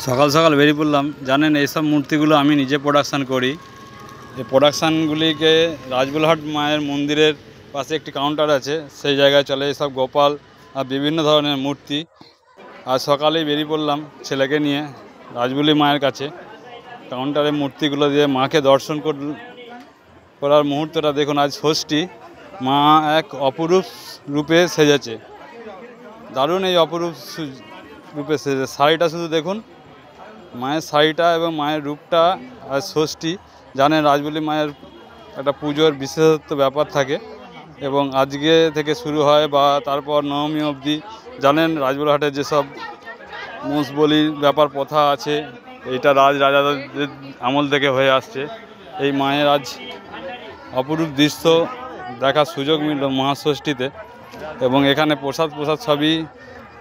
সকাল সকাল বেরিয়ে পড়লাম। জানেন এইসব মূর্তিগুলো আমি নিজে প্রোডাকশান করি। এই প্রোডাকশানগুলিকে রাজবুলহাট মায়ের মন্দিরের পাশে একটি কাউন্টার আছে, সেই জায়গায় চলে এইসব গোপাল আর বিভিন্ন ধরনের মূর্তি। আজ সকালেই বেরিয়ে পড়লাম ছেলেকে নিয়ে রাজবুলি মায়ের কাছে। কাউন্টারে মূর্তিগুলো দিয়ে মাকে দর্শন করার মুহূর্তটা দেখুন। আজ ষষ্ঠী, মা এক অপরূপ রূপে সেজেছে, দারুণ এই অপরূপ রূপে সেজেছে। শাড়িটা শুধু দেখুন, মায়ের শাড়িটা এবং মায়ের রূপটা। আজ ষষ্ঠী, জানেন রাজবুলি মায়ের একটা পুজোর বিশেষত্ব ব্যাপার থাকে এবং আজকে থেকে শুরু হয় বা তারপর নবমী অবধি। জানেন রাজবুলহাটের যেসব মোষ বলির ব্যাপার প্রথা আছে, এইটা রাজাদের আমল থেকে হয়ে আসছে। এই মায়ের আজ অপরূপ দৃশ্য দেখার সুযোগ মিলল মহাষষ্ঠীতে, এবং এখানে প্রসাদ সবই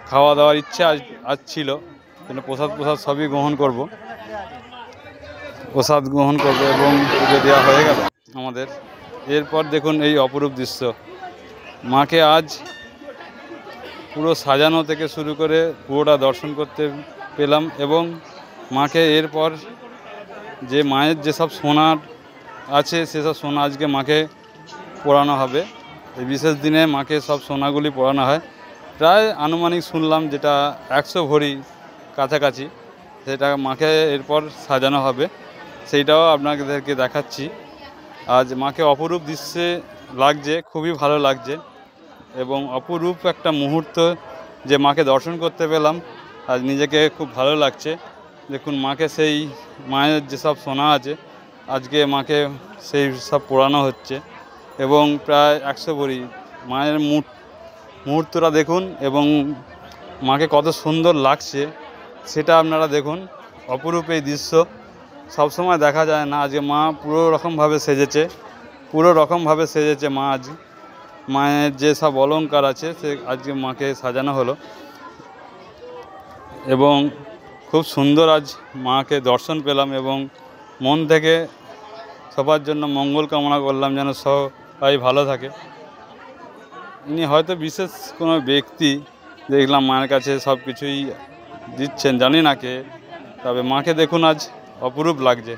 খাওয়া দাওয়ার ইচ্ছে আজ ছিল, কিন্তু প্রসাদ সবই গ্রহণ করব, প্রসাদ গ্রহণ করব এবং পুজো দেওয়া হয়ে গেল আমাদের। এরপর দেখুন এই অপরূপ দৃশ্য, মাকে আজ পুরো সাজানো থেকে শুরু করে পুরোটা দর্শন করতে পেলাম। এবং মাকে এরপর যে মায়ের যেসব সোনার আছে সেসব সোনা আজকে মাকে পরানো হবে। এই বিশেষ দিনে মাকে সব সোনাগুলি পরানো হয়, প্রায় আনুমানিক শুনলাম যেটা 100 ভরি কাছাকাছি, সেটা মাকে এরপর সাজানো হবে, সেইটাও আপনাদেরকে দেখাচ্ছি। আজ মাকে অপরূপ দৃশ্যে লাগছে, খুবই ভালো লাগছে এবং অপরূপ একটা মুহূর্ত যে মাকে দর্শন করতে পেলাম, আজ নিজেকে খুব ভালো লাগছে। দেখুন মাকে সেই মায়ের যেসব সোনা আছে আজকে মাকে সেই সব পোড়ানো হচ্ছে এবং প্রায় 100 ভরি মায়ের মুহূর্তটা দেখুন এবং মাকে কত সুন্দর লাগছে সেটা আপনারা দেখুন। অপরূপ এই দৃশ্য সবসময় দেখা যায় না, আজকে মা পুরো রকমভাবে সেজেছে মা। আজ মায়ের যে সব অলংকার আছে সে আজকে মাকে সাজানো হলো এবং খুব সুন্দর আজ মাকে দর্শন পেলাম এবং মন থেকে সবার জন্য মঙ্গল কামনা করলাম, যেন সবাই ভালো থাকে। ইনি হয়তো বিশেষ কোনো ব্যক্তি, দেখলাম মায়ের কাছে সব কিছুই দিচ্ছেন, জানি না কে, তবে মাকে দেখুন আজ অপরূপ লাগছে,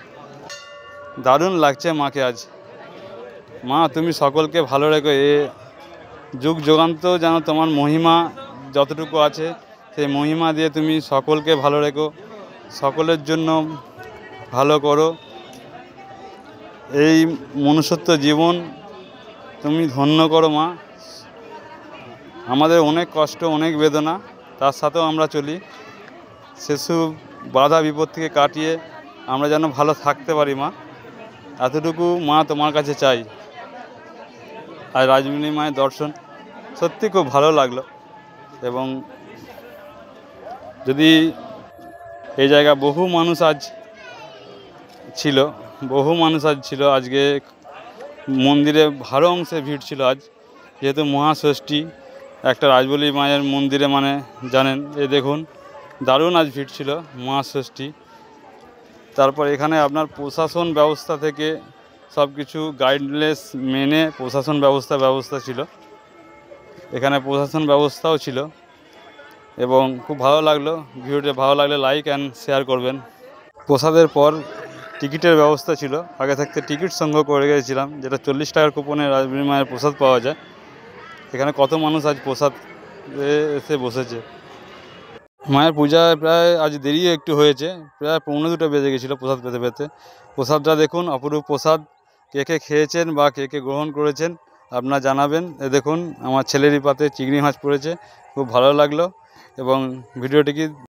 দারুণ লাগছে মাকে আজ। মা তুমি সকলকে ভালো রেখো, এ যুগ যুগান্ত যেন তোমার মহিমা যতটুকু আছে সেই মহিমা দিয়ে তুমি সকলকে ভালো রেখো, সকলের জন্য ভালো করো। এই মনুষ্যত্ব জীবন তুমি ধন্য করো মা। আমাদের অনেক কষ্ট, অনেক বেদনা, তার সাথেও আমরা চলি, সেসব বাধা বিপত্তিকে কাটিয়ে আমরা যেন ভালো থাকতে পারি মা, এতটুকু মা তোমার কাছে চাই। আর রাজবুলি মায়ের দর্শন সত্যি খুব ভালো লাগলো। এবং যদি এই জায়গা বহু মানুষ আজ ছিল, আজকে মন্দিরে ভালো অংশে ভিড় ছিল আজ, যেহেতু মহাষষ্ঠী একটা রাজবুলি মায়ের মন্দিরে, মানে জানেন এ দেখুন দারুণ আজ ভিড় ছিল মহাষষ্ঠী। তারপর এখানে আপনার প্রশাসন ব্যবস্থা থেকে সব কিছু গাইডলাইন্স মেনে প্রশাসন ব্যবস্থা ছিল, এখানে প্রশাসন ব্যবস্থাও ছিল এবং খুব ভালো লাগলো। ভিডিওটি ভালো লাগলে লাইক অ্যান্ড শেয়ার করবেন। প্রসাদের পর টিকিটের ব্যবস্থা ছিল, আগে থাকতে টিকিট সংগ্রহ করে গিয়েছিলাম, যেটা 40 টাকার কুপনে রাজবুলি মায়ের প্রসাদ পাওয়া যায়। এখানে কত মানুষ আজ প্রসাদ এসে বসেছে। মায়ের পূজায় প্রায় আজ দেরি একটু হয়েছে, প্রায় 1:45 বেজে গেছিলো প্রসাদ পেতে। প্রসাদটা দেখুন, অপরূপ প্রসাদ। কে খেয়েছেন বা কে গ্রহণ করেছেন আপনারা জানাবেন। দেখুন আমার ছেলেরই পাতে চিংড়ি মাছ পড়েছে, খুব ভালো লাগলো এবং ভিডিওটি